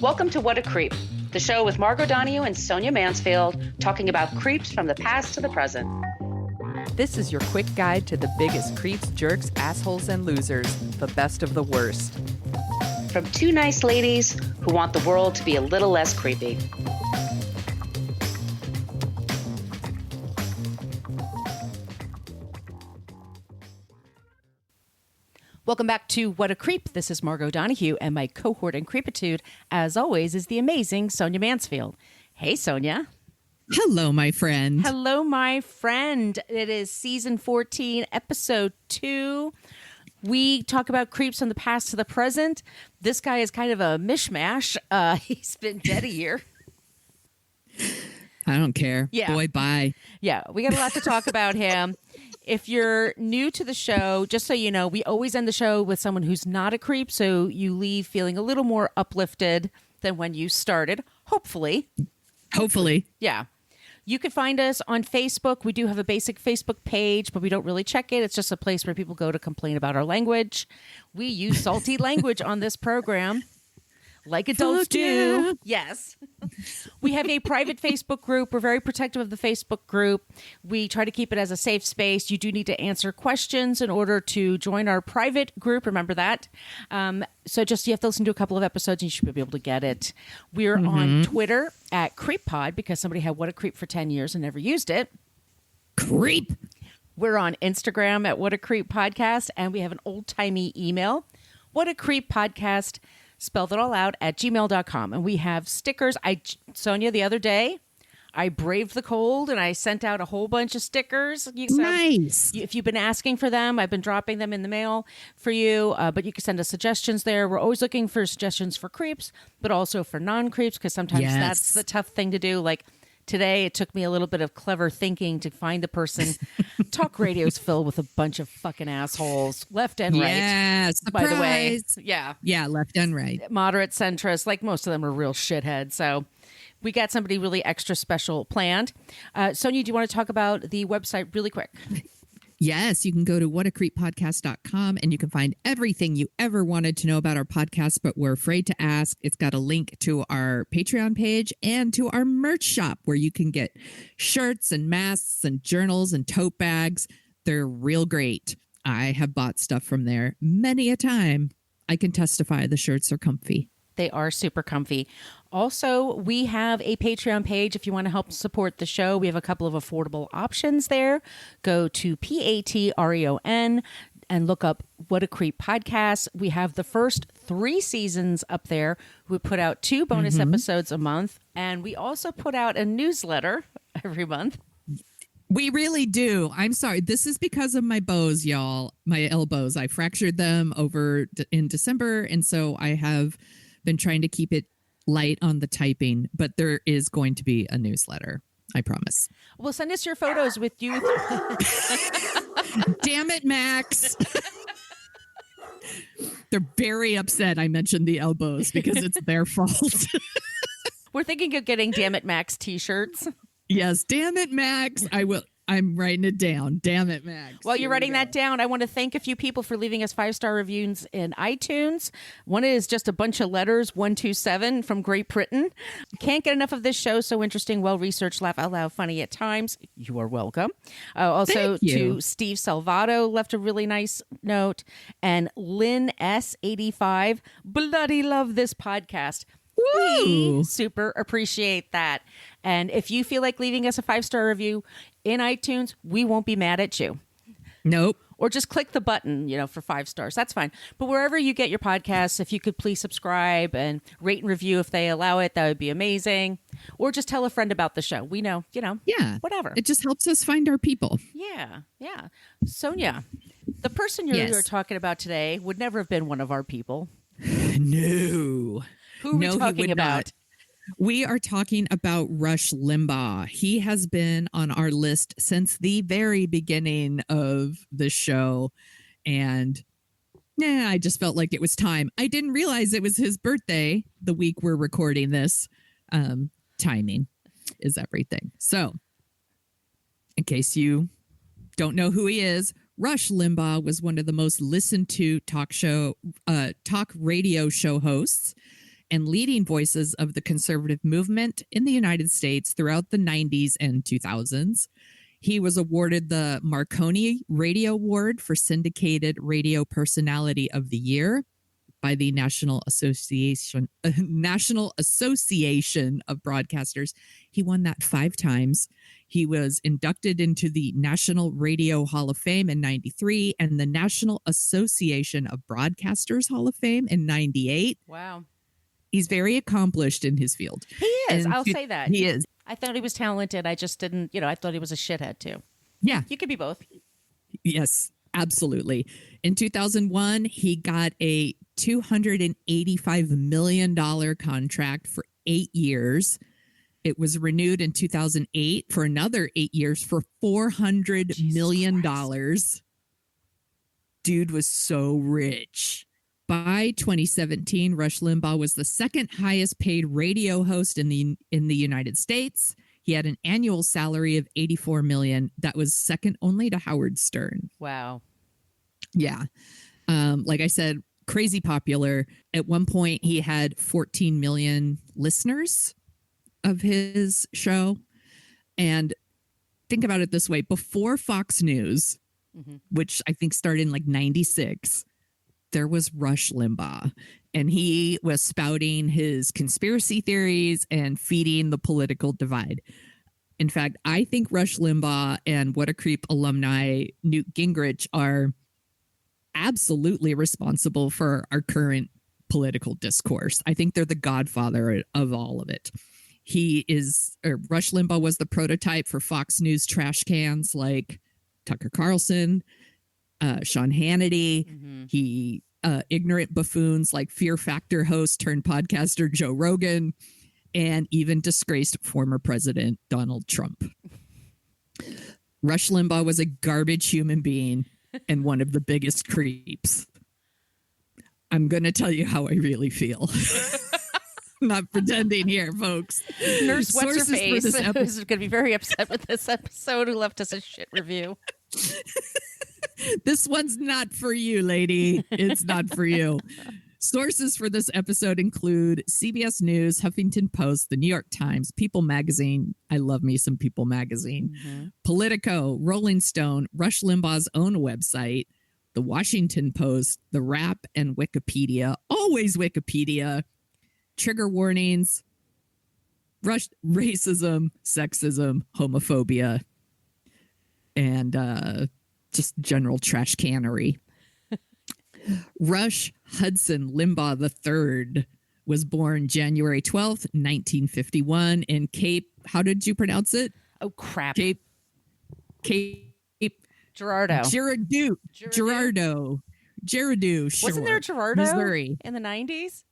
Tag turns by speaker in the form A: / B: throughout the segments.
A: Welcome to What a Creep, the show with Margot Donahue and Sonia Mansfield talking about creeps from the past to the present.
B: This is your quick guide to the biggest creeps, jerks, assholes, and losers, the best of the worst.
A: From two nice ladies who want the world to be a little less creepy.
B: Welcome back to What a Creep. This is Margot Donahue, and my cohort in creepitude, as always, is the amazing Sonia Mansfield. Hey, Sonia.
C: Hello, my friend.
B: Hello, my friend. It is season 14, episode 2. We talk about creeps from the past to the present. This guy is kind of a mishmash. He's been dead a year.
C: I don't care.
B: Yeah.
C: Boy, bye.
B: Yeah, we got a lot to talk about him. If you're new to the show, just so you know, we always end the show with someone who's not a creep, so you leave feeling a little more uplifted than when you started, hopefully.
C: Hopefully.
B: Yeah. You can find us on Facebook. We do have a basic Facebook page, but we don't really check it. It's just a place where people go to complain about our language. We use salty language on this program, like adults do. Yes. We have a private Facebook group. We're very protective of the Facebook group. We try to keep it as a safe space. You do need to answer questions in order to join our private group. Remember that. So just you have to listen to a couple of episodes and you should be able to get it. We're on Twitter at CreepPod because somebody had What a Creep for 10 years and never used it.
C: Creep.
B: We're on Instagram at What a Creep Podcast, and we have an old-timey email, What a Creep Podcast, spelled it all out, at gmail.com. And we have stickers. Sonia, the other day, I braved the cold and I sent out a whole bunch of stickers.
C: Nice.
B: If you've been asking for them, I've been dropping them in the mail for you. But you can send us suggestions there. We're always looking for suggestions for creeps, but also for non-creeps, because sometimes that's the tough thing to do. Like today, it took me a little bit of clever thinking to find the person. Talk radio is filled with a bunch of fucking assholes, left and right.
C: Yeah,
B: by the way.
C: Yeah. Yeah, left and right.
B: Moderate centrist, like most of them are real shitheads. So we got somebody really extra special planned. Sonia, do you want to talk about the website really quick?
C: Yes, you can go to whatacreeppodcast.com and you can find everything you ever wanted to know about our podcast, but we're afraid to ask. It's got a link to our Patreon page and to our merch shop where you can get shirts and masks and journals and tote bags. They're real great. I have bought stuff from there many a time. I can testify the shirts are comfy.
B: They are super comfy. Also, we have a Patreon page if you want to help support the show. We have a couple of affordable options there. Go to Patreon and look up What a Creep Podcast. We have the first 3 seasons up there. We put out 2 bonus episodes a month, and we also put out a newsletter every month.
C: We really do. I'm sorry. This is because of my bows, y'all. My elbows. I fractured them in December, and so I have been trying to keep it light on the typing, but there is going to be a newsletter. I promise.
B: Well, send us your photos with you.
C: Damn it, Max. They're very upset I mentioned the elbows because it's their fault.
B: We're thinking of getting Damn It Max t-shirts.
C: Yes, damn it, Max. I will. I'm writing it down. Damn it, Max.
B: While you're writing that down, I want to thank a few people for leaving us 5-star reviews in iTunes. One is just a bunch of letters, 127 from Great Britain. Can't get enough of this show. So interesting, well-researched, laugh out loud, funny at times. You are welcome. Also to Steve Salvato left a really nice note. And Lynn S85, bloody love this podcast. We super appreciate that. And if you feel like leaving us a 5-star review in iTunes, we won't be mad at you.
C: Nope.
B: Or just click the button, for 5 stars. That's fine. But wherever you get your podcasts, if you could please subscribe and rate and review if they allow it, that would be amazing. Or just tell a friend about the show. We know,
C: yeah,
B: whatever.
C: It just helps us find our people.
B: Yeah. Sonia, the person you're talking about today would never have been one of our people.
C: No.
B: Who are we talking about?
C: Not. We are talking about Rush Limbaugh. He has been on our list since the very beginning of the show. And I just felt like it was time. I didn't realize it was his birthday the week we're recording this. Timing is everything. So, in case you don't know who he is, Rush Limbaugh was one of the most listened to talk radio show hosts. and leading voices of the conservative movement in the United States throughout the 90s and 2000s. He was awarded the Marconi Radio Award for Syndicated Radio Personality of the Year by the National Association of Broadcasters. He won that 5 times. He was inducted into the National Radio Hall of Fame in 93 and the National Association of Broadcasters Hall of Fame in 98.
B: Wow.
C: He's very accomplished in his field.
B: He is.
C: And
B: I'll say that.
C: He is.
B: I thought he was talented. I just didn't, I thought he was a shithead too.
C: Yeah.
B: You could be both.
C: Yes, absolutely. In 2001, he got a $285 million contract for 8 years. It was renewed in 2008 for another 8 years for $400 million. Dude was so rich. By 2017, Rush Limbaugh was the second highest paid radio host in the United States. He had an annual salary of $84 million. That was second only to Howard Stern.
B: Wow.
C: Yeah. Like I said, crazy popular. At one point, he had 14 million listeners of his show. And think about it this way. Before Fox News, which I think started in like 96, there was Rush Limbaugh. And he was spouting his conspiracy theories and feeding the political divide. In fact, I think Rush Limbaugh and What a Creep alumni Newt Gingrich are absolutely responsible for our current political discourse. I think they're the godfather of all of it. Rush Limbaugh was the prototype for Fox News trash cans like Tucker Carlson, Sean Hannity. He ignorant buffoons like Fear Factor host turned podcaster Joe Rogan, and even disgraced former President Donald Trump. Rush Limbaugh was a garbage human being and one of the biggest creeps. I'm going to tell you how I really feel. Not pretending here, folks.
B: Nurse, what's your face?
C: This
B: Is going to be very upset with this episode who left us a shit review.
C: This one's not for you, lady. It's not for you. Sources for this episode include CBS News, Huffington Post, The New York Times, People Magazine. I love me some People Magazine. Politico, Rolling Stone, Rush Limbaugh's own website, The Washington Post, The Wrap, and Wikipedia. Always Wikipedia. Trigger warnings, racism, sexism, homophobia, and just general trash cannery. Rush Hudson Limbaugh III was born January 12th, 1951 in Cape. How did you pronounce it?
B: Oh, crap.
C: Cape.
B: Gerardo.
C: Gerardo. Sure.
B: Wasn't there a Gerardo
C: Missouri
B: in the 90s?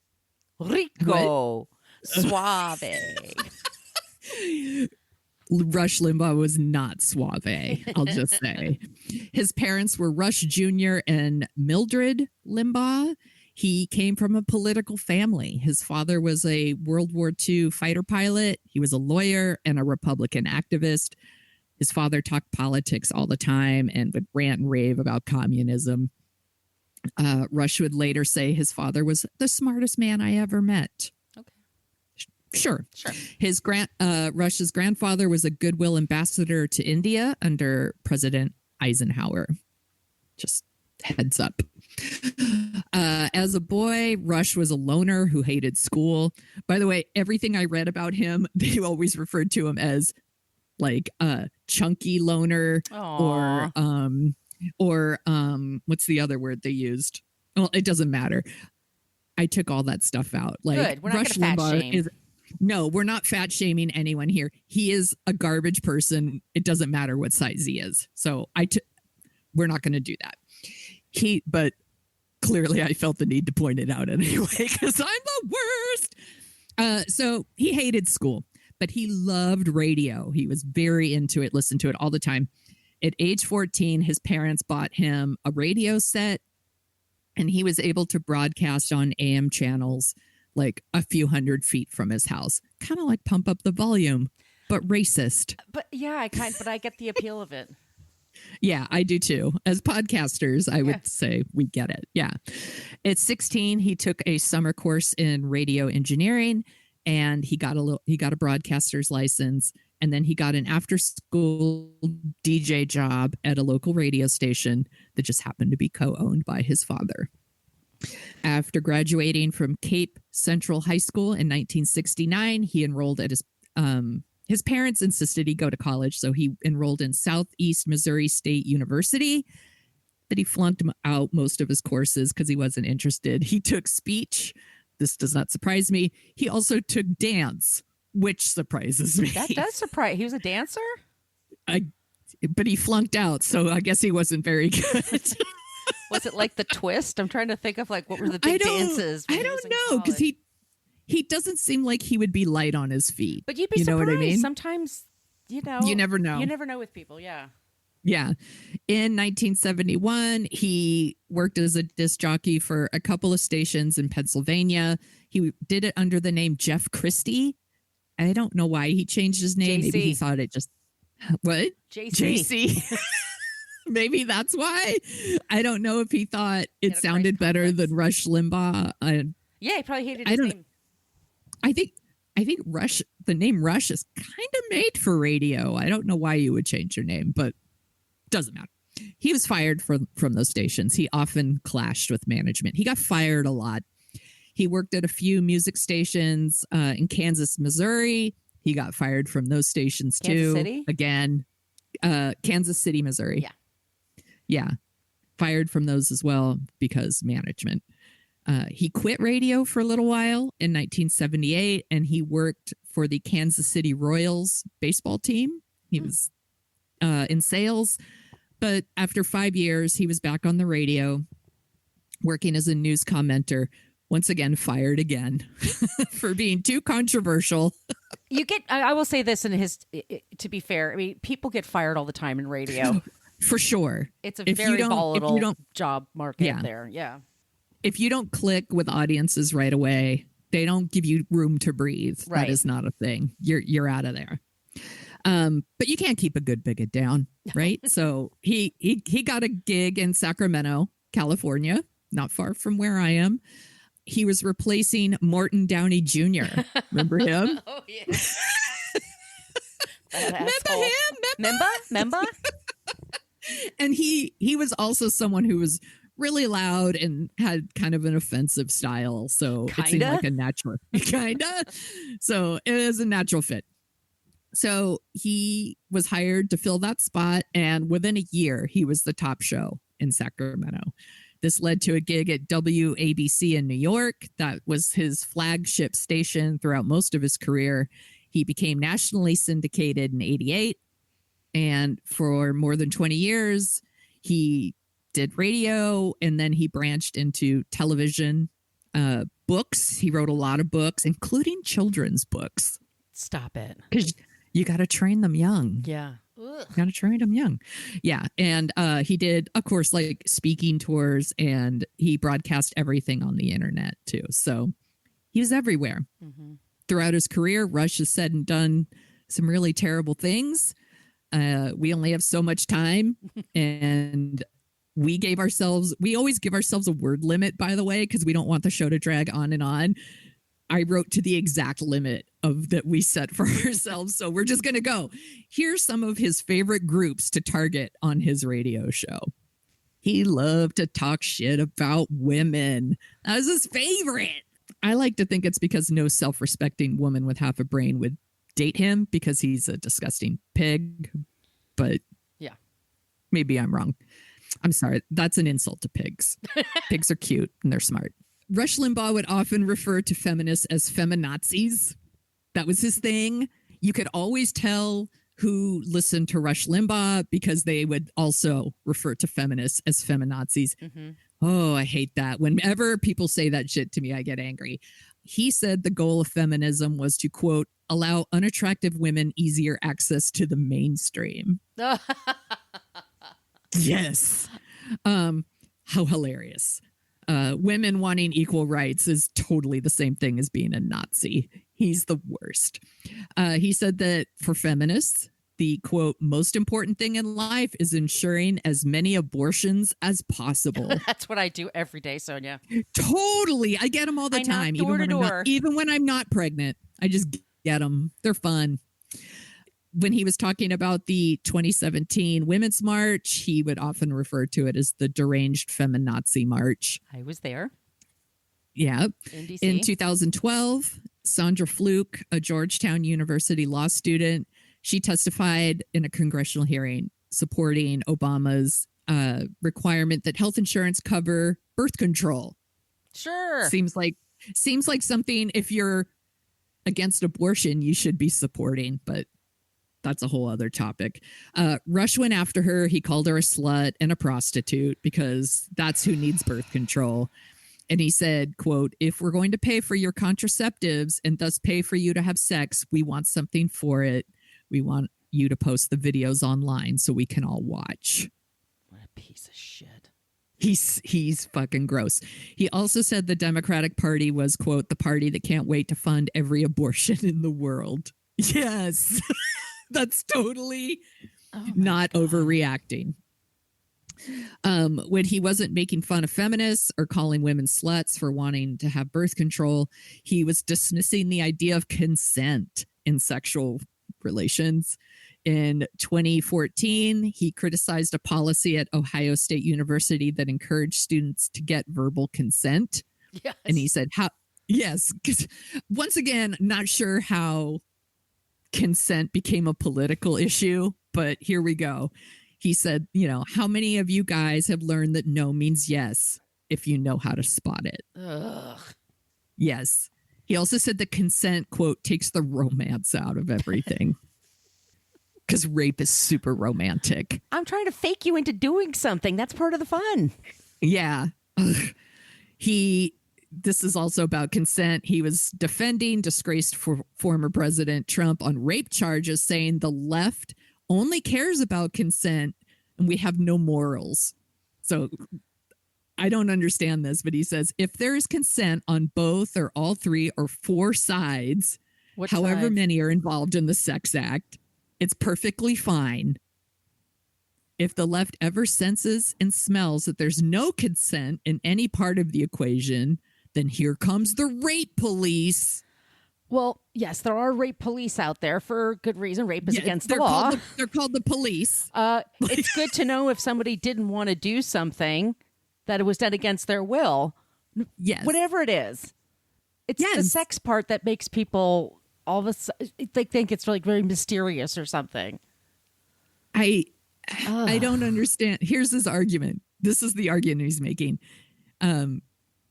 B: Rico. Suave.
C: Rush Limbaugh was not suave, I'll just say. His parents were Rush Jr. and Mildred Limbaugh. He came from a political family. His father was a World War II fighter pilot. He was a lawyer and a Republican activist. His father talked politics all the time and would rant and rave about communism. Rush would later say his father was the smartest man I ever met. Sure. Rush's grandfather was a goodwill ambassador to India under President Eisenhower. Just heads up. As a boy, Rush was a loner who hated school. By the way, everything I read about him, they always referred to him as like a chunky loner.
B: Aww.
C: or what's the other word they used? Well, it doesn't matter. I took all that stuff out. Like,
B: good. We're not
C: Rush
B: going to fat shame.
C: No, we're not fat shaming anyone here. He is a garbage person. It doesn't matter what size he is. So we're not going to do that. But clearly I felt the need to point it out anyway because I'm the worst. So he hated school, but he loved radio. He was very into it, listened to it all the time. At age 14, his parents bought him a radio set and he was able to broadcast on AM channels like a few hundred feet from his house, kind of like Pump Up the Volume, but racist.
B: But yeah, I get the appeal of it.
C: Yeah, I do too. As podcasters, I would say we get it. Yeah. At 16, he took a summer course in radio engineering, and he got a broadcaster's license, and then he got an after-school DJ job at a local radio station that just happened to be co-owned by his father. After graduating from Cape Central High School in 1969, he enrolled at his parents insisted he go to college, so he enrolled in Southeast Missouri State University, but he flunked out most of his courses because he wasn't interested. He took speech. This does not surprise me. He also took dance, which surprises me.
B: That does surprise. He was a dancer?
C: But he flunked out, so I guess he wasn't very good.
B: Was it like the twist? I'm trying to think of like what were the big dances.
C: I don't know, because he doesn't seem like he would be light on his feet.
B: But you'd be surprised. Know what I mean? Sometimes, you never know. You never know with people. Yeah.
C: Yeah. In 1971, he worked as a disc jockey for a couple of stations in Pennsylvania. He did it under the name Jeff Christie. I don't know why he changed his name.
B: JC.
C: Maybe he thought it just... What?
B: JC.
C: Maybe that's why. I don't know if he thought it sounded better than Rush Limbaugh.
B: Yeah, he probably hated his name.
C: I think Rush, the name Rush is kind of made for radio. I don't know why you would change your name, but doesn't matter. He was fired from those stations. He often clashed with management. He got fired a lot. He worked at a few music stations in Kansas, Missouri. He got fired from those stations too.
B: Kansas City?
C: Again, Kansas City, Missouri.
B: Yeah.
C: Yeah. Fired from those as well because management. He quit radio for a little while in 1978, and he worked for the Kansas City Royals baseball team. He was in sales, but after 5 years, he was back on the radio, working as a news commenter. Once again, fired again for being too controversial.
B: I will say this, to be fair, I mean, people get fired all the time in radio.
C: For sure.
B: It's a very volatile job market there. Yeah.
C: If you don't click with audiences right away, they don't give you room to breathe.
B: Right.
C: That is not a thing. You're out of there. But you can't keep a good bigot down, right? So he got a gig in Sacramento, California, not far from where I am. He was replacing Morton Downey Jr. Remember him?
B: Oh, yeah. Remember?
C: And he was also someone who was really loud and had kind of an offensive style. So it seemed like a natural, kinda. So it was a natural fit. So he was hired to fill that spot. And within a year, he was the top show in Sacramento. This led to a gig at WABC in New York. That was his flagship station throughout most of his career. He became nationally syndicated in 88. And for more than 20 years, he did radio, and then he branched into television, books. He wrote a lot of books, including children's books.
B: Stop it.
C: Because you got to train them young.
B: Yeah.
C: Got to train them young. Yeah. And he did, of course, like speaking tours, and he broadcast everything on the internet too. So he was everywhere. Mm-hmm. Throughout his career, Rush has said and done some really terrible things. We only have so much time, and we always give ourselves a word limit, by the way, because we don't want the show to drag on and on. I wrote to the exact limit that we set for ourselves. So we're just going to go. Here's some of his favorite groups to target on his radio show. He loved to talk shit about women. That was his favorite. I like to think it's because no self-respecting woman with half a brain would date him because he's a disgusting pig. But
B: yeah,
C: maybe I'm wrong. I'm sorry. That's an insult to pigs. Pigs are cute and they're smart. Rush Limbaugh would often refer to feminists as feminazis. That was his thing. You could always tell who listened to Rush Limbaugh because they would also refer to feminists as feminazis. Mm-hmm. Oh, I hate that. Whenever people say that shit to me, I get angry. He said the goal of feminism was to, quote, allow unattractive women easier access to the mainstream. Yes. How hilarious. Women wanting equal rights is totally the same thing as being a Nazi. He's the worst. He said that for feminists, the, quote, most important thing in life is ensuring as many abortions as possible.
B: That's what I do every day, Sonia.
C: Totally. I get them all the
B: I knock
C: time.
B: door to door.
C: Even when I'm not pregnant, I just get them. They're fun. When he was talking about the 2017 Women's March, he would often refer to it as the deranged feminazi march.
B: I was there.
C: Yeah.
B: In DC.
C: In 2012, Sandra Fluke, a Georgetown University law student, she testified in a congressional hearing supporting Obama's requirement that health insurance cover birth control.
B: Sure.
C: Seems like something, if you're against abortion, you should be supporting, but that's a whole other topic. Rush went after her. He called her a slut and a prostitute because that's who needs birth control. And he said, quote, if we're going to pay for your contraceptives and thus pay for you to have sex, we want something for it. We want you to post the videos online so we can all watch.
B: What a piece of shit.
C: He's fucking gross. He also said the Democratic Party was, quote, the party that can't wait to fund every abortion in the world. Yes. That's totally not overreacting. When he wasn't making fun of feminists or calling women sluts for wanting to have birth control, he was dismissing the idea of consent in sexual relations. In 2014, he criticized a policy at Ohio State University that encouraged students to get verbal consent.
B: Yes.
C: And he said, yes, because once again, not sure how consent became a political issue, but here we go. He said, how many of you guys have learned that no means yes if you know how to spot it?
B: Ugh.
C: Yes. He also said that consent, quote, takes the romance out of everything. Because rape is super romantic.
B: I'm trying to fake you into doing something. That's part of the fun.
C: Yeah. Ugh. This is also about consent. He was defending disgraced former President Trump on rape charges, saying the left only cares about consent and we have no morals. So I don't understand this, but he says if there is consent on both or all three or four sides, however many are involved in the sex act, it's perfectly fine. If the left ever senses and smells that there's no consent in any part of the equation, then here comes the rape police.
B: Well, yes, there are rape police out there for good reason. Rape is against the law.
C: They're called the police.
B: It's good to know if somebody didn't want to do something, that it was done against their will.
C: Yes.
B: Whatever it is. It's the sex part that makes people all of a sudden, they think it's like very mysterious or something.
C: I don't understand. Here's his argument. This is the argument he's making.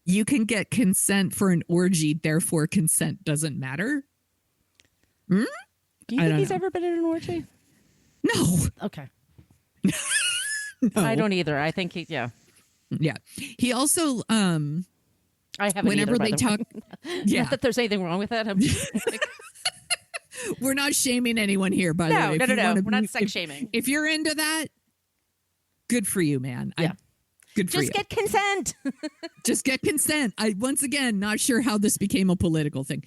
C: You can get consent for an orgy, therefore consent doesn't matter.
B: Do you think he's ever been in an orgy?
C: No.
B: Okay.
C: No.
B: I don't either. I think
C: Yeah. He also
B: I haven't
C: whenever
B: either,
C: they talk
B: Not that there's anything wrong with that.
C: We're not shaming anyone here, by the way.
B: No. We're not sex shaming.
C: If you're into that, good for you, man.
B: Yeah.
C: Good for you.
B: Just get consent.
C: Just get consent. Once again, not sure how this became a political thing.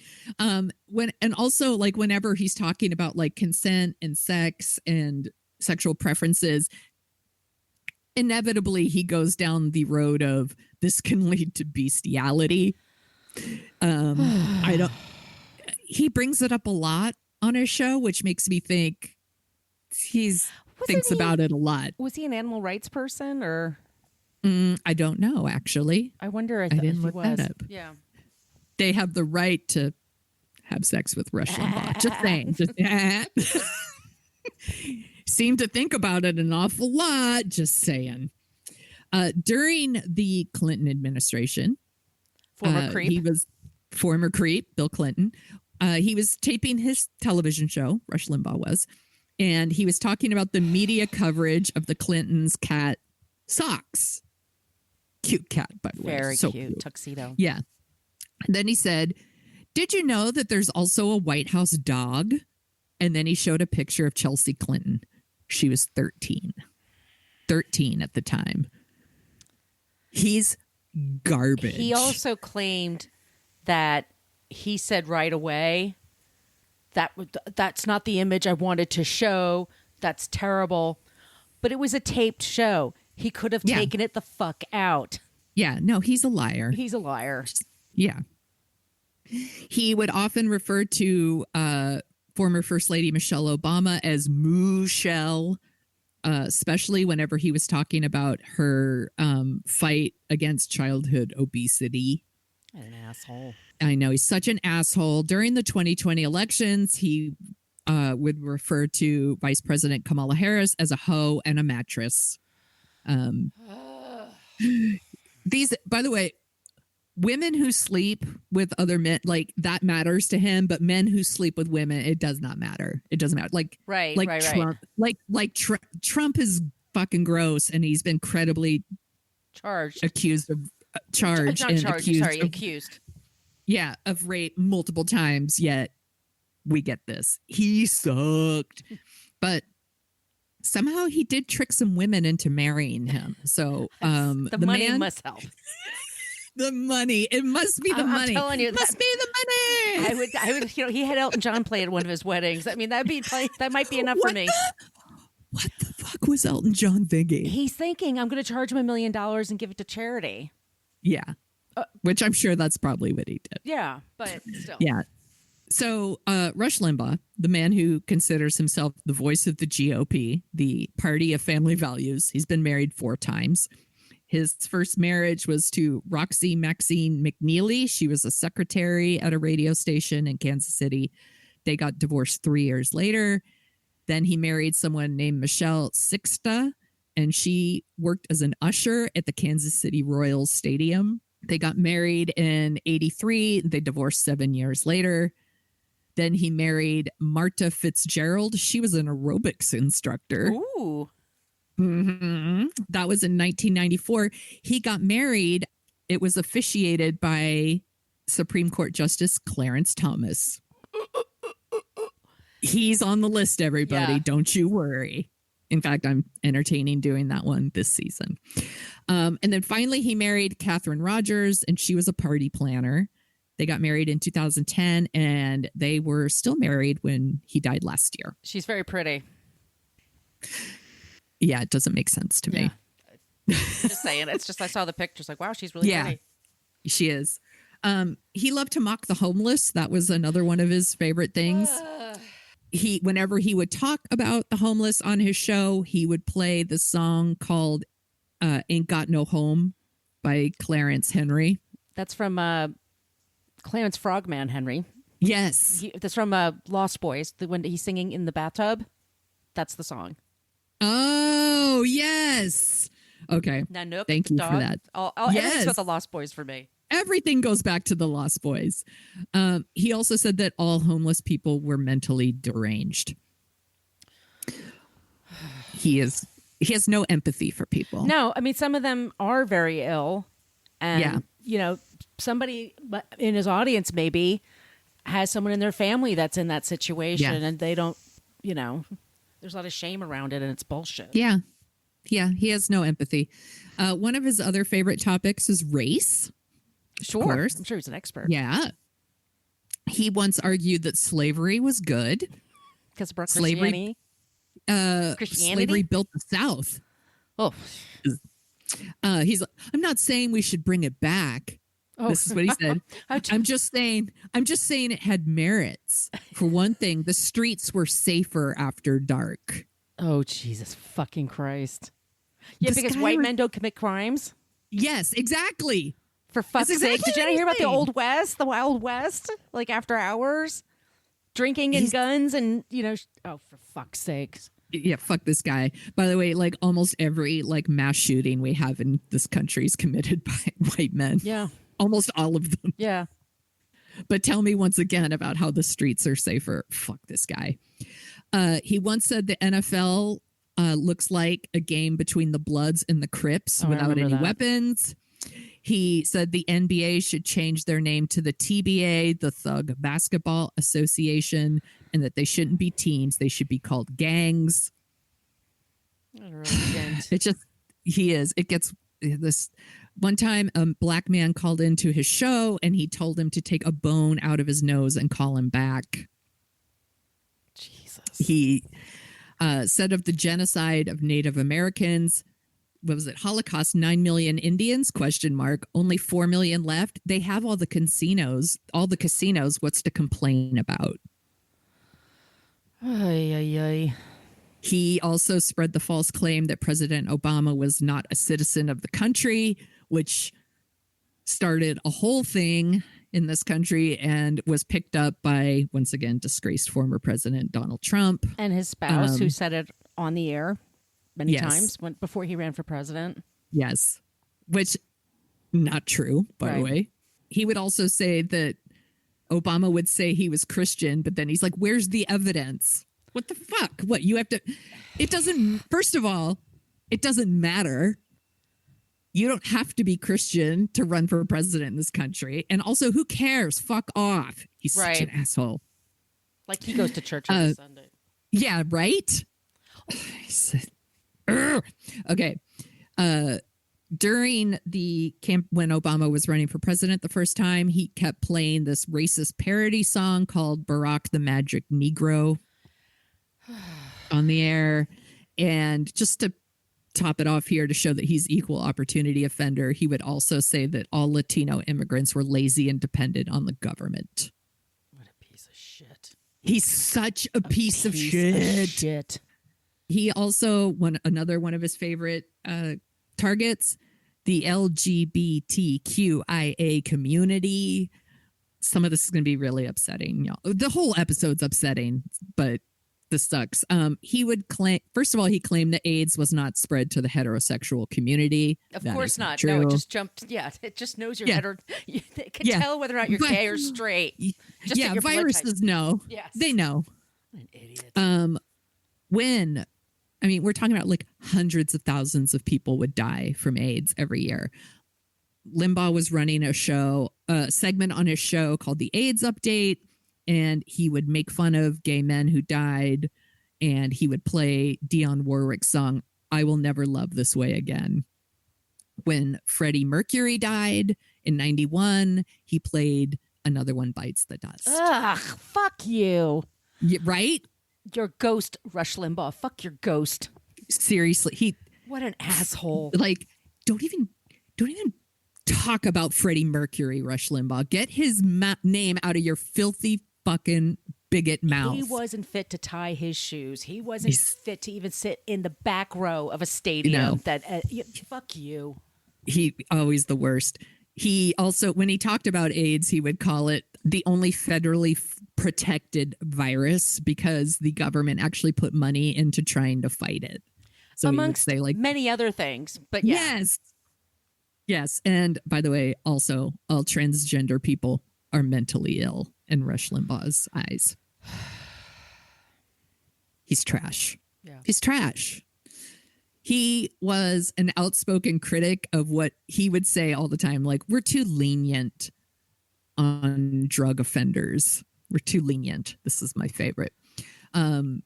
C: Whenever he's talking about like consent and sex and sexual preferences, inevitably he goes down the road of this can lead to bestiality. He brings it up a lot on his show, which makes me think thinks about it a lot.
B: Was he an animal rights person or?
C: I don't know, actually.
B: I wonder if
C: I didn't
B: he
C: look
B: was.
C: that up.
B: Yeah.
C: They have the right to have sex with Rush Limbaugh. Just saying. Seem to think about it an awful lot. Just saying. During the Clinton administration, former creep, Bill Clinton. He was taping his television show, Rush Limbaugh was, and he was talking about the media coverage of the Clintons' cat Socks. Cute cat, by the way.
B: Very
C: so
B: cute tuxedo.
C: Yeah. And then he said, did you know that there's also a White House dog? And then he showed a picture of Chelsea Clinton. She was 13. 13 at the time. He's garbage.
B: He also claimed that he said right away that's not the image I wanted to show. That's terrible. But it was a taped show. He could have taken it the fuck out.
C: Yeah, no, he's a liar.
B: He's a liar.
C: Yeah. He would often refer to former First Lady Michelle Obama as Mooshell, especially whenever he was talking about her fight against childhood obesity.
B: An asshole.
C: I know, he's such an asshole. During the 2020 elections, he would refer to Vice President Kamala Harris as a hoe and a mattress. These, by the way, women who sleep with other men, like that matters to him, but men who sleep with women, it does not matter. It doesn't matter. Like Trump, Trump is fucking gross, and he's been credibly accused of
B: accused.
C: Yeah, of rape multiple times. Yet we get this. He sucked, but somehow he did trick some women into marrying him. So
B: the money must help.
C: The money. It must be the money.
B: I'm telling you,
C: it must be the money.
B: I would. He had Elton John play at one of his weddings. I mean, that might be enough for me.
C: What the fuck was Elton John thinking?
B: He's thinking, I'm going to charge him $1 million and give it to charity.
C: Yeah, which I'm sure that's probably what he did.
B: Yeah, but still.
C: Yeah. So Rush Limbaugh, the man who considers himself the voice of the GOP, the party of family values, he's been married 4 times. His first marriage was to Roxy Maxine McNeely. She was a secretary at a radio station in Kansas City. They got divorced 3 years later. Then he married someone named Michelle Sixta, and she worked as an usher at the Kansas City Royals Stadium. They got married in 1983. They divorced 7 years later. Then he married Marta Fitzgerald. She was an aerobics instructor.
B: Ooh.
C: Mm-hmm. That was in 1994. He got married. It was officiated by Supreme Court Justice Clarence Thomas. He's on the list, everybody.
B: Yeah.
C: Don't you worry. In fact, I'm entertaining doing that one this season. And then finally, he married Catherine Rogers, and she was a party planner. They got married in 2010, and they were still married when he died last year.
B: She's very pretty.
C: Yeah, it doesn't make sense to me.
B: Just saying. It's just I saw the pictures like, wow, she's really pretty.
C: She is. He loved to mock the homeless. That was another one of his favorite things. Whenever he would talk about the homeless on his show, he would play the song called Ain't Got No Home by Clarence Henry.
B: That's from Clarence Frogman Henry.
C: Yes.
B: That's from Lost Boys. When he's singing in the bathtub. That's the song.
C: Oh, yes. Okay.
B: Nanook,
C: thank you for that.
B: Everything's about the Lost Boys for me.
C: Everything goes back to the Lost Boys. He also said that all homeless people were mentally deranged. He has no empathy for people.
B: No, I mean, some of them are very ill. And, somebody in his audience maybe has someone in their family that's in that situation and they don't, there's a lot of shame around it and it's bullshit.
C: Yeah. Yeah. He has no empathy. One of his other favorite topics is race.
B: Sure. I'm sure he's an expert.
C: Yeah. He once argued that slavery was good.
B: Because of Christianity?
C: Slavery built the South.
B: Oh.
C: He's like, I'm not saying we should bring it back. Oh. This is what he said. I'm just saying it had merits. For one thing, the streets were safer after dark.
B: Oh, Jesus fucking Christ. Yeah, because white men don't commit crimes?
C: Yes, exactly.
B: For fuck's sake. Did you ever hear about the Old West, the Wild West? Like after hours? Drinking and guns and, oh, for fuck's sake.
C: Yeah, fuck this guy. By the way, like almost every mass shooting we have in this country is committed by white men.
B: Yeah.
C: Almost all of them.
B: Yeah.
C: But tell me once again about how the streets are safer. Fuck this guy. He once said the NFL looks like a game between the Bloods and the Crips without any weapons. He said the NBA should change their name to the TBA, the Thug Basketball Association, and that they shouldn't be teams. They should be called gangs. It gets this. One time, a black man called into his show and he told him to take a bone out of his nose and call him back. He said of the genocide of Native Americans, what was it? Holocaust, 9 million Indians, ? Only 4 million left. They have all the casinos. What's to complain about?
B: Ay, ay, ay.
C: He also spread the false claim that President Obama was not a citizen of the country, which started a whole thing in this country and was picked up by, once again, disgraced former President Donald Trump.
B: And his spouse, who said it on the air many times before he ran for president.
C: Yes. Which, not true, by the way. He would also say that Obama would say he was Christian, but then he's like, where's the evidence? What the fuck? What, you have to... It doesn't... First of all, it doesn't matter. You don't have to be Christian to run for president in this country. And also, who cares? Fuck off. He's such an asshole.
B: Like he goes to church every Sunday.
C: Yeah, right? Okay. During the camp, when Obama was running for president the first time, he kept playing this racist parody song called Barack the Magic Negro on the air. And just to top it off here, to show that he's equal opportunity offender, he would also say that all Latino immigrants were lazy and dependent on the government.
B: What a piece of shit.
C: He's such a piece of shit. He also, another one of his favorite targets, the LGBTQIA community. Some of this is going to be really upsetting, y'all. The whole episode's upsetting, but this sucks. He would claim, first of all, he claimed that AIDS was not spread to the heterosexual community.
B: Of course not. True. No, it just jumped. Yeah, it just knows you're it can tell whether or not you're gay or straight. Just
C: viruses know. Yes. They know.
B: What an idiot.
C: We're talking about like hundreds of thousands of people would die from AIDS every year. Limbaugh was running a segment on his show called The AIDS Update, and he would make fun of gay men who died, and he would play Dionne Warwick's song, I Will Never Love This Way Again. When Freddie Mercury died in 91, he played Another One Bites the Dust.
B: Ugh, fuck you.
C: Yeah, right?
B: Your ghost, Rush Limbaugh. Fuck your ghost.
C: Seriously,
B: what an asshole.
C: Like, don't even talk about Freddie Mercury, Rush Limbaugh. Get his name out of your filthy fucking bigot mouth.
B: He wasn't fit to tie his shoes. He wasn't fit to even sit in the back row of a stadium. Fuck you.
C: He always the worst. He also, when he talked about AIDS, he would call it the only federally protected virus because the government actually put money into trying to fight it. So
B: amongst
C: he would say, like,
B: many other things, but yeah.
C: Yes. And by the way, also all transgender people are mentally ill in Rush Limbaugh's eyes. He's trash.
B: Yeah.
C: He's trash. He was an outspoken critic of what he would say all the time, like, we're too lenient on drug offenders. We're too lenient. This is my favorite.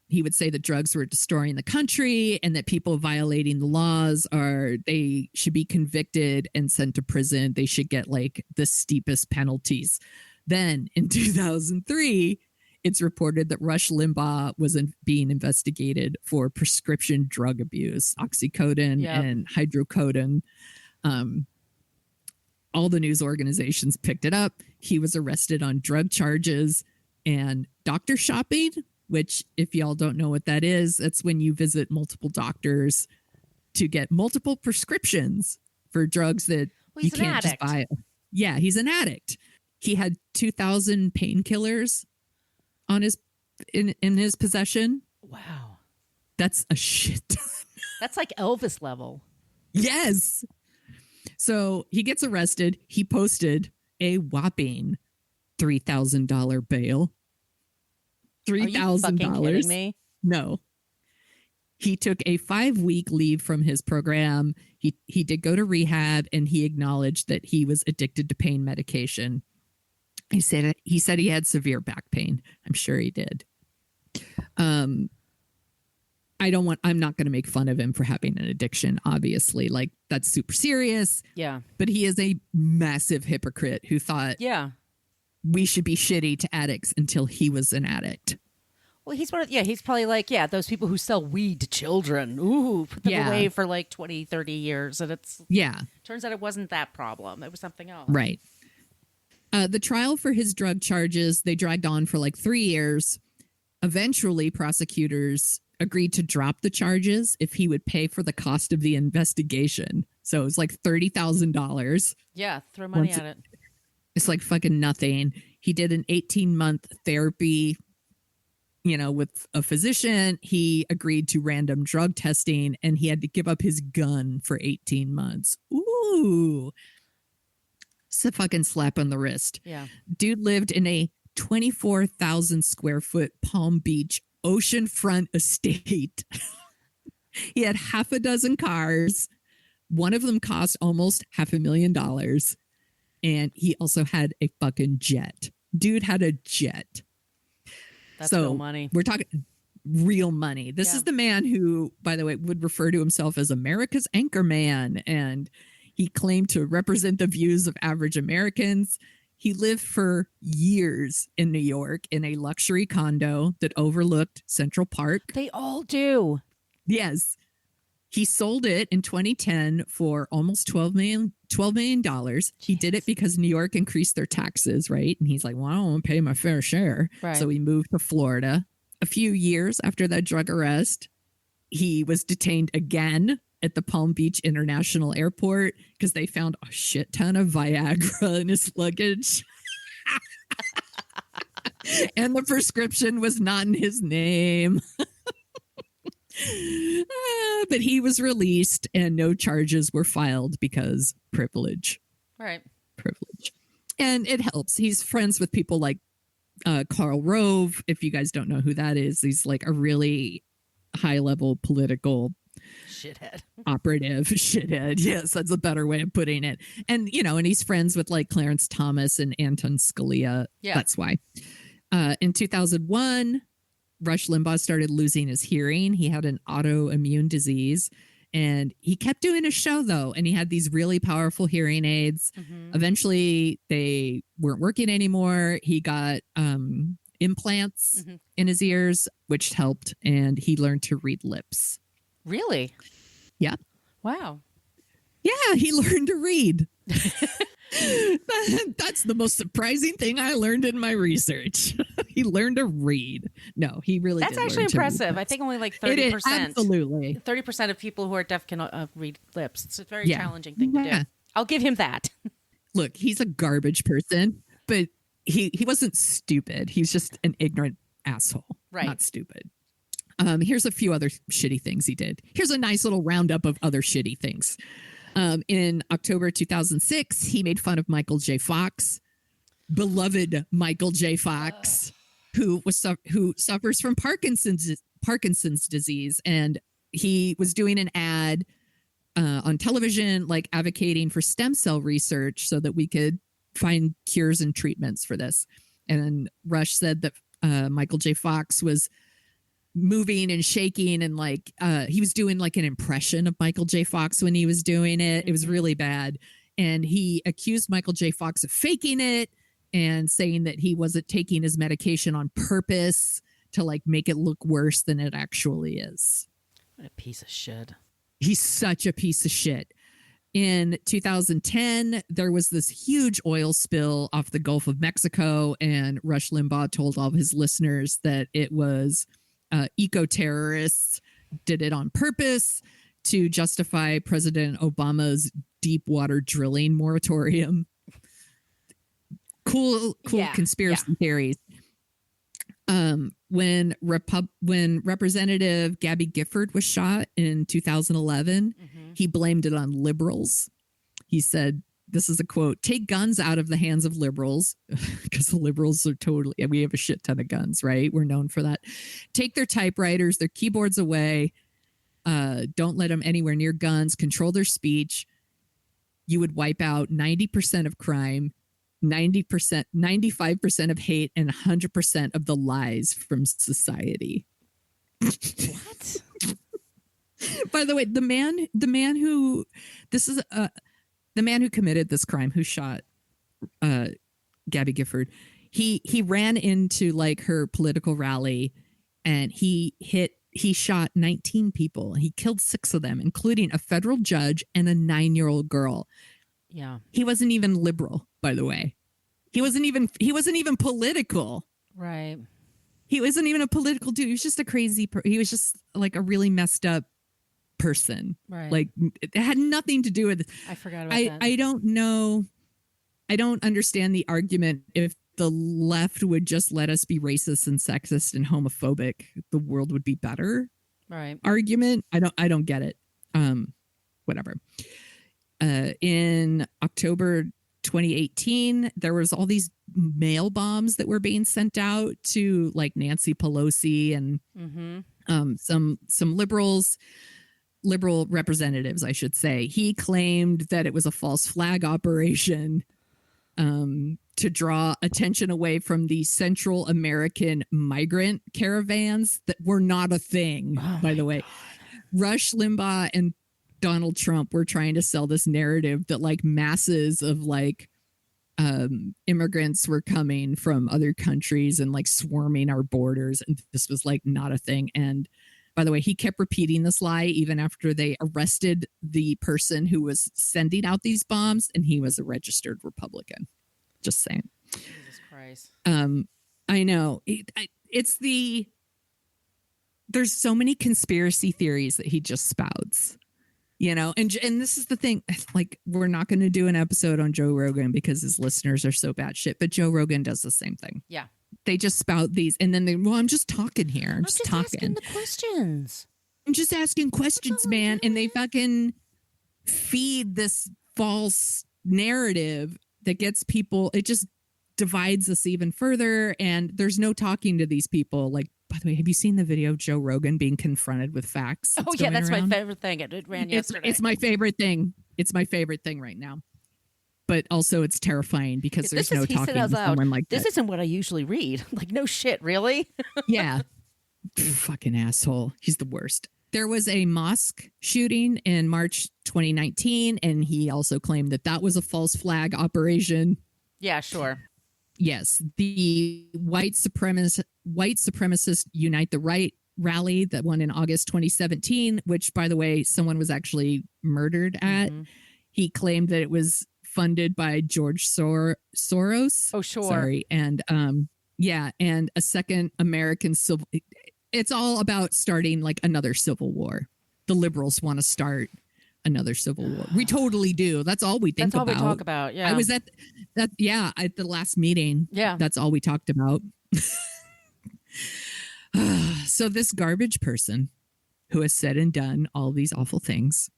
C: He would say that drugs were destroying the country and that people violating the laws they should be convicted and sent to prison. They should get like the steepest penalties. Then in 2003, it's reported that Rush Limbaugh was being investigated for prescription drug abuse, oxycodone and hydrocodone. All the news organizations picked it up. He was arrested on drug charges and doctor shopping, which, if y'all don't know what that is, that's when you visit multiple doctors to get multiple prescriptions for drugs that you can't just buy. Yeah, he's an addict. He had 2,000 painkillers on in his possession.
B: Wow.
C: That's a shit ton.
B: That's like Elvis level.
C: Yes. So he gets arrested. He posted a whopping $3,000 bail. $3,000.
B: Are you fucking kidding me?
C: No. He took a 5-week leave from his program. He did go to rehab, and he acknowledged that he was addicted to pain medication. He said he had severe back pain. I'm sure he did. I'm not going to make fun of him for having an addiction, obviously. Like, that's super serious.
B: Yeah.
C: But he is a massive hypocrite who thought we should be shitty to addicts until he was an addict.
B: Well, he's one of, he's probably like, those people who sell weed to children. Ooh, put them away for like 20, 30 years. And turns out it wasn't that problem. It was something else.
C: Right. The trial for his drug charges, they dragged on for like 3 years. Eventually, prosecutors agreed to drop the charges if he would pay for the cost of the investigation. So it was like $30,000.
B: Yeah, throw money at it.
C: It's like fucking nothing. He did an 18-month therapy, with a physician. He agreed to random drug testing, and he had to give up his gun for 18 months. Ooh. It's a fucking slap on the wrist.
B: Yeah.
C: Dude lived in a 24,000 square foot Palm Beach oceanfront estate. He had half a dozen cars. One of them cost almost $500,000. And he also had a fucking jet. Dude had a jet.
B: That's real money.
C: We're talking real money. This is the man who, by the way, would refer to himself as America's anchorman. And he claimed to represent the views of average Americans. He lived for years in New York in a luxury condo that overlooked Central Park.
B: They all do.
C: Yes. He sold it in 2010 for almost $12 million. He did it because New York increased their taxes, right? And he's like, well, I don't want to pay my fair share.
B: Right.
C: So he moved to Florida. A few years after that drug arrest, he was detained again at the Palm Beach International Airport because they found a shit ton of Viagra in his luggage. And the prescription was not in his name. But he was released and no charges were filed because privilege.
B: Right.
C: Privilege. And it helps. He's friends with people like Karl Rove. If you guys don't know who that is, he's like a really high level political
B: shithead.
C: Operative shithead. Yes, that's a better way of putting it. And, and he's friends with like Clarence Thomas and Anton Scalia.
B: Yeah.
C: That's why. In 2001, Rush Limbaugh started losing his hearing. He had an autoimmune disease and he kept doing his show though. And he had these really powerful hearing aids. Mm-hmm. Eventually they weren't working anymore. He got implants in his ears, which helped. And he learned to read lips.
B: Really?
C: Yeah.
B: Wow.
C: Yeah, he learned to read. That's the most surprising thing I learned in my research. He learned to read. No, he really
B: That's
C: did
B: actually impressive. I think only like 30%.
C: Absolutely.
B: 30% of people who are deaf can read lips. It's a very challenging thing to do. I'll give him that.
C: Look, he's a garbage person, but he wasn't stupid. He's just an ignorant asshole.
B: Right.
C: Not stupid. Here's a few other shitty things he did. Here's a nice little roundup of other shitty things. In October 2006, he made fun of Michael J. Fox, beloved Michael J. Fox, who suffers from Parkinson's disease, and he was doing an ad on television, like advocating for stem cell research so that we could find cures and treatments for this. And Rush said that Michael J. Fox was moving and shaking and like he was doing like an impression of Michael J. Fox when he was doing it. It was really bad. And he accused Michael J. Fox of faking it and saying that he wasn't taking his medication on purpose to like make it look worse than it actually is.
B: What a piece of shit.
C: He's such a piece of shit. In 2010, there was this huge oil spill off the Gulf of Mexico, and Rush Limbaugh told all of his listeners that it was eco-terrorists did it on purpose to justify President Obama's deep water drilling moratorium. Cool conspiracy theories. When Representative Gabby Gifford was shot in 2011, he blamed it on liberals. He said, this is a quote, "Take guns out of the hands of liberals," because the liberals are we have a shit ton of guns, right? We're known for that. "Take their typewriters, their keyboards away. Don't let them anywhere near guns. Control their speech. You would wipe out 90% of crime, 90%, 95% of hate, and 100% of the lies from society."
B: What?
C: By the way, the man who committed this crime, who shot Gabby Gifford, he ran into like her political rally and he shot 19 people. He killed 6 of them, including a federal judge and a 9-year-old girl.
B: Yeah.
C: He wasn't even liberal, by the way. He wasn't even political.
B: Right.
C: He wasn't even a political dude. He was just a crazy he was just like a really messed up person.
B: Right.
C: Like, it had nothing to do with
B: I forgot about that.
C: I don't know. I don't understand the argument. If the left would just let us be racist and sexist and homophobic, the world would be better.
B: Right.
C: Argument. I don't get it. Whatever. In October 2018, there was all these mail bombs that were being sent out to like Nancy Pelosi and some liberal representatives, I should say. He claimed that it was a false flag operation to draw attention away from the Central American migrant caravans that were not a thing, by the way. Rush Limbaugh and Donald Trump were trying to sell this narrative that like masses of like immigrants were coming from other countries and like swarming our borders. And this was like not a thing. And by the way, he kept repeating this lie even after they arrested the person who was sending out these bombs, and he was a registered Republican. Just saying.
B: Jesus Christ.
C: I know. There's so many conspiracy theories that he just spouts, you know, and this is the thing, like, we're not going to do an episode on Joe Rogan because his listeners are so batshit, but Joe Rogan does the same thing.
B: Yeah.
C: They just spout these and then I'm just talking here. I'm just talking.
B: Asking the questions.
C: I'm just asking questions, man. And they fucking feed this false narrative that gets people, it just divides us even further. And there's no talking to these people. Like, by the way, have you seen the video of Joe Rogan being confronted with facts?
B: Oh, yeah, that's my favorite thing. It ran yesterday.
C: It's my favorite thing. It's my favorite thing right now. But also it's terrifying because there's no talking to someone like
B: this.
C: This
B: isn't what I usually read. Like, no shit, really?
C: Yeah. Fucking asshole. He's the worst. There was a mosque shooting in March 2019, and he also claimed that that was a false flag operation.
B: Yeah, sure.
C: Yes. The white supremacist Unite the Right rally that won in August 2017, which, by the way, someone was actually murdered at. He claimed that it was funded by George Soros.
B: Oh, sure.
C: Sorry. And yeah, and a second American civil. It's all about starting like another civil war. The liberals want to start another civil war. We totally do. That's all we think about.
B: That's all we talk about. Yeah.
C: I was at that. Yeah. At the last meeting.
B: Yeah.
C: That's all we talked about. So this garbage person who has said and done all these awful things,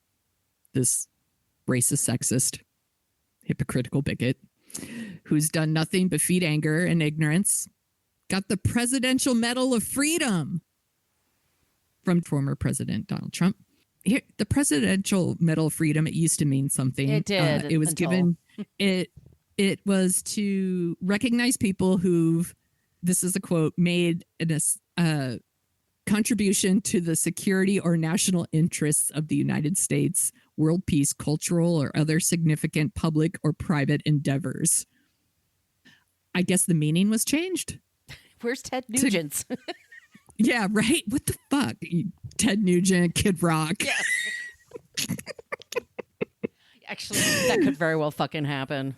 C: this racist, sexist, hypocritical bigot who's done nothing but feed anger and ignorance, got the Presidential Medal of Freedom from former President Donald Trump. Here, the Presidential Medal of Freedom, it used to mean something.
B: It did.
C: It was given. It was to recognize people who've, this is a quote, made a contribution to the security or national interests of the United States, world peace, cultural, or other significant public or private endeavors. I guess the meaning was changed.
B: Where's Ted Nugent's?
C: Yeah, right? What the fuck? Ted Nugent, Kid Rock.
B: Yeah. Actually, that could very well fucking happen.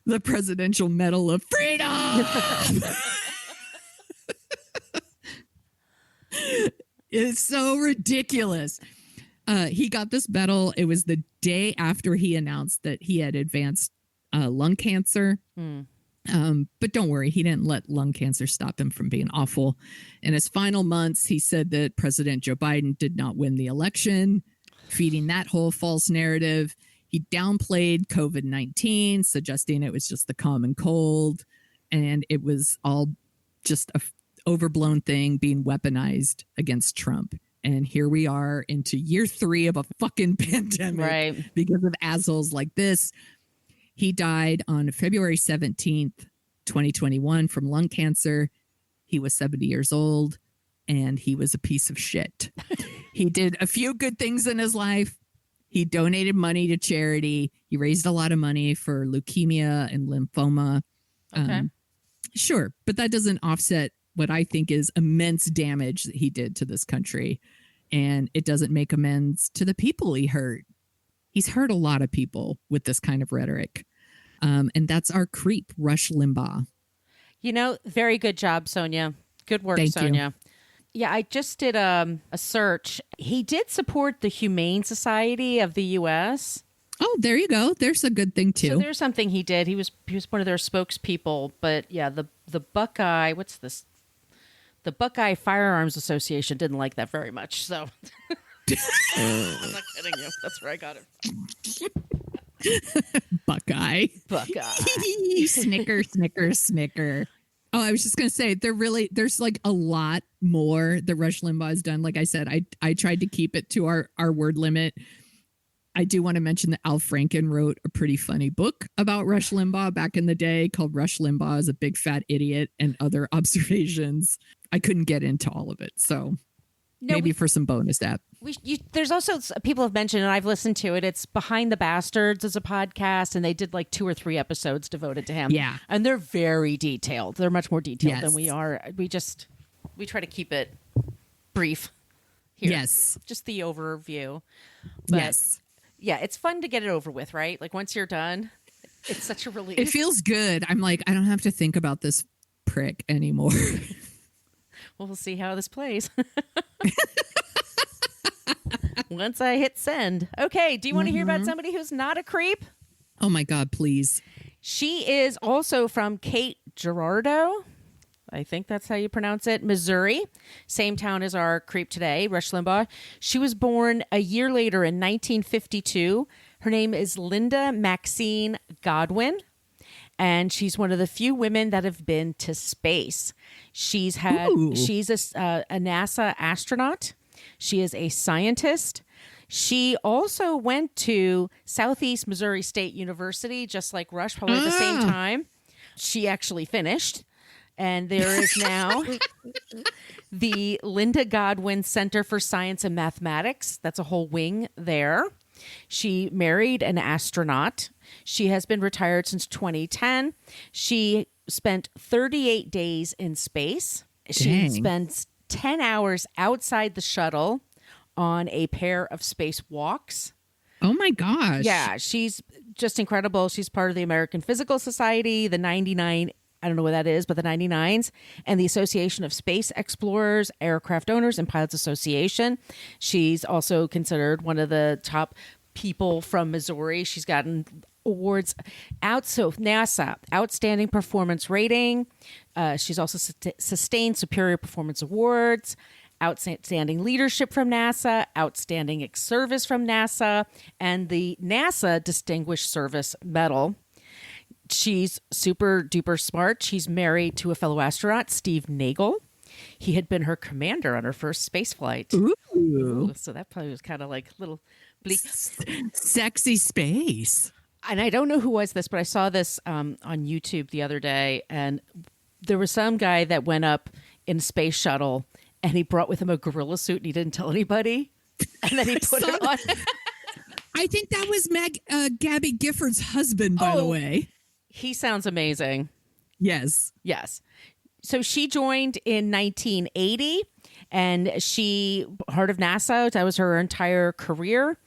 C: The Presidential Medal of Freedom! It's so ridiculous. He got this medal. It was the day after he announced that he had advanced lung cancer. But don't worry, he didn't let lung cancer stop him from being awful. In his final months, he said that President Joe Biden did not win the election, feeding that whole false narrative. He downplayed COVID-19, suggesting it was just the common cold, and it was all just a overblown thing being weaponized against Trump. And here we are into year 3 of a fucking pandemic,
B: right,
C: because of assholes like this. He died on February 17th, 2021 from lung cancer. He was 70 years old, and he was a piece of shit. He did a few good things in his life. He donated money to charity. He raised a lot of money for leukemia and lymphoma.
B: Okay.
C: Sure, but that doesn't offset what I think is immense damage that he did to this country. And it doesn't make amends to the people he hurt. He's hurt a lot of people with this kind of rhetoric. And that's our creep, Rush Limbaugh.
B: Very good job, Sonia. Good work,
C: Thank
B: Sonia. Yeah, I just did a search. He did support the Humane Society of the U.S.
C: Oh, there you go. There's a good thing too.
B: So there's something he did. He was one of their spokespeople. But yeah, the Buckeye, what's this? The Buckeye Firearms Association didn't like that very much. So I'm not kidding you. That's where I got it.
C: Buckeye. Snicker, snicker, snicker. Oh, I was just going to say, there's like a lot more that Rush Limbaugh has done. Like I said, I tried to keep it to our word limit. I do want to mention that Al Franken wrote a pretty funny book about Rush Limbaugh back in the day called Rush Limbaugh is a Big Fat Idiot and Other Observations. I couldn't get into all of it. So maybe for some bonus app.
B: There's also people have mentioned, and I've listened to it. It's Behind the Bastards as a podcast, and they did like 2 or 3 episodes devoted to him.
C: Yeah.
B: And they're very detailed. They're much more detailed than we are. We try to keep it brief here.
C: Yes.
B: Just the overview. But
C: yes.
B: Yeah, it's fun to get it over with, right? Like once you're done, it's such a relief.
C: It feels good. I'm like, I don't have to think about this prick anymore.
B: Well, we'll see how this plays. Once I hit send. Okay, do you want to hear about somebody who's not a creep?
C: Oh my God, please.
B: She is also from Cape Girardeau. I think that's how you pronounce it. Missouri. Same town as our creep today, Rush Limbaugh. She was born a year later in 1952. Her name is Linda Maxine Godwin. And she's one of the few women that have been to space. She's a NASA astronaut. She is a scientist. She also went to Southeast Missouri State University, just like Rush, probably at the same time. She actually finished. And there is now the Linda Godwin Center for Science and Mathematics. That's a whole wing there. She married an astronaut. She has been retired since 2010. She spent 38 days in space. She spends 10 hours outside the shuttle on a pair of spacewalks.
C: Oh my gosh.
B: Yeah, she's just incredible. She's part of the American Physical Society, the 99, I don't know what that is, but the 99s, and the Association of Space Explorers, Aircraft Owners, and Pilots Association. She's also considered one of the top people from Missouri. She's gotten awards so NASA Outstanding Performance Rating. She's also sustained Superior Performance Awards, Outstanding Leadership from NASA, Outstanding Service from NASA, and the NASA Distinguished Service Medal. She's super duper smart. She's married to a fellow astronaut, Steve Nagel. He had been her commander on her first space flight.
C: Ooh.
B: So that probably was kind of like a little bleak.
C: Sexy space.
B: And I don't know who was this, but I saw this on YouTube the other day. And there was some guy that went up in a space shuttle and he brought with him a gorilla suit and he didn't tell anybody. And then he put it on.
C: I think that was Gabby Gifford's husband, by the way.
B: He sounds amazing.
C: Yes.
B: So she joined in 1980 and she part of NASA. That was her entire career.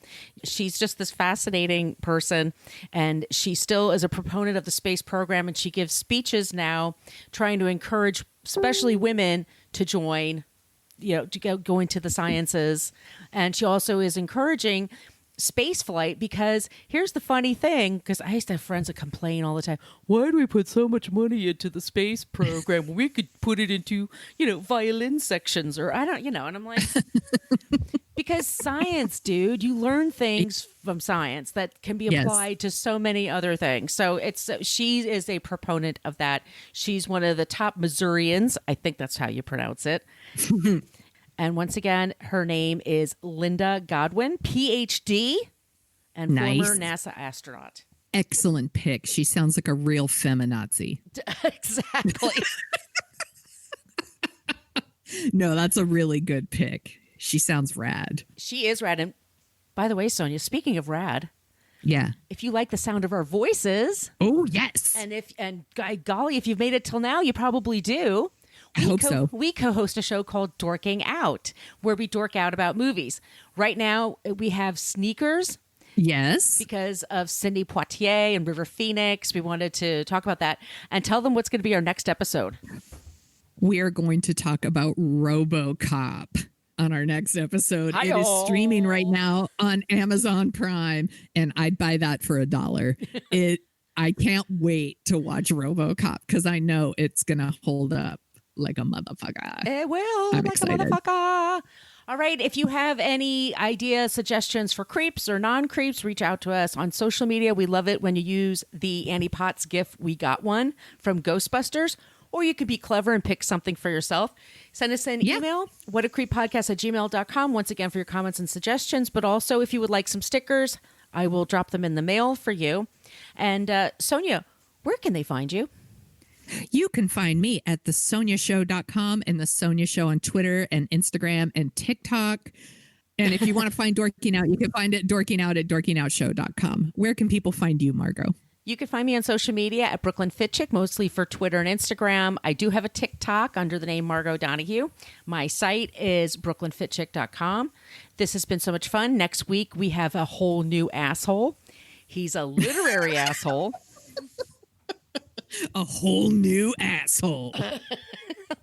B: She's just this fascinating person and she still is a proponent of the space program and she gives speeches now trying to encourage especially women to join, to go into the sciences. And she also is encouraging space flight because here's the funny thing, because I used to have friends that complain all the time, why do we put so much money into the space program? We could put it into violin sections or I don't and I'm like because science, dude, you learn things from science that can be applied to so many other things. So she is a proponent of that. She's one of the top Missourians, I think that's how you pronounce it. And once again, her name is Linda Godwin, PhD, and former NASA astronaut.
C: Excellent pick. She sounds like a real feminazi.
B: Exactly.
C: No, that's a really good pick. She sounds rad.
B: She is rad. And by the way, Sonia, speaking of rad,
C: yeah,
B: if you like the sound of our voices,
C: oh yes,
B: and golly, if you've made it till now, you probably do.
C: I hope so.
B: We co-host a show called Dorking Out, where we dork out about movies. Right now, we have Sneakers.
C: Yes.
B: Because of Sidney Poitier and River Phoenix. We wanted to talk about that and tell them what's going to be our next episode.
C: We are going to talk about RoboCop on our next episode. Hi-yo. It is streaming right now on Amazon Prime, and I'd buy that for $1. I can't wait to watch RoboCop because I know it's going to hold up like a motherfucker.
B: It will,
C: I'm
B: like
C: excited.
B: A motherfucker. All right. If you have any ideas, suggestions for creeps or non-creeps, reach out to us on social media. We love it when you use the Annie Potts GIF. We got one from Ghostbusters. Or you could be clever and pick something for yourself. Send us an email, whatacreeppodcast@gmail.com, once again for your comments and suggestions. But also, if you would like some stickers, I will drop them in the mail for you. And Sonia, where can they find you?
C: You can find me at thesoniashow.com and The Sonia Show on Twitter and Instagram and TikTok. And if you want to find Dorking Out, you can find it dorkingout at dorkingoutshow.com. Where can people find you, Margot?
B: You can find me on social media at Brooklyn Fit Chick, mostly for Twitter and Instagram. I do have a TikTok under the name Margot Donahue. My site is brooklynfitchick.com. This has been so much fun. Next week, we have a whole new asshole. He's a literary asshole.
C: A whole new asshole.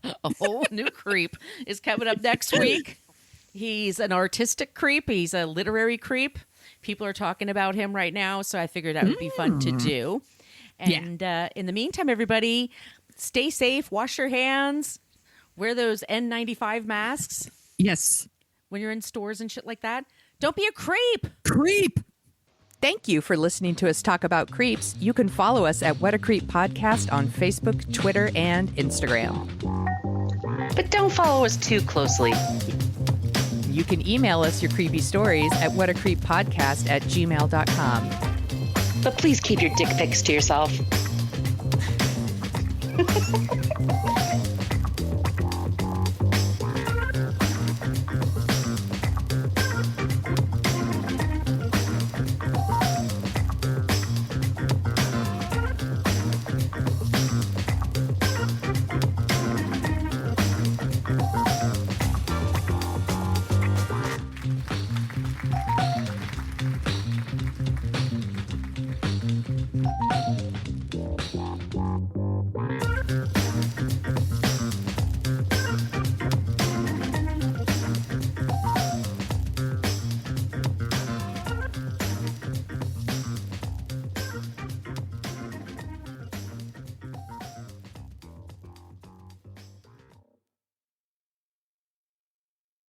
B: A whole new creep is coming up next week. He's an artistic creep. He's a literary creep. People are talking about him right now, so I figured that would be fun to do. And in the meantime, everybody, stay safe, wash your hands, wear those N95 masks.
C: Yes.
B: When you're in stores and shit like that. Don't be a creep.
C: Creep.
D: Thank you for listening to us talk about creeps. You can follow us at What a Creep Podcast on Facebook, Twitter, and Instagram.
A: But don't follow us too closely.
D: You can email us your creepy stories at whatacreeppodcast@gmail.com.
A: But please keep your dick pics to yourself.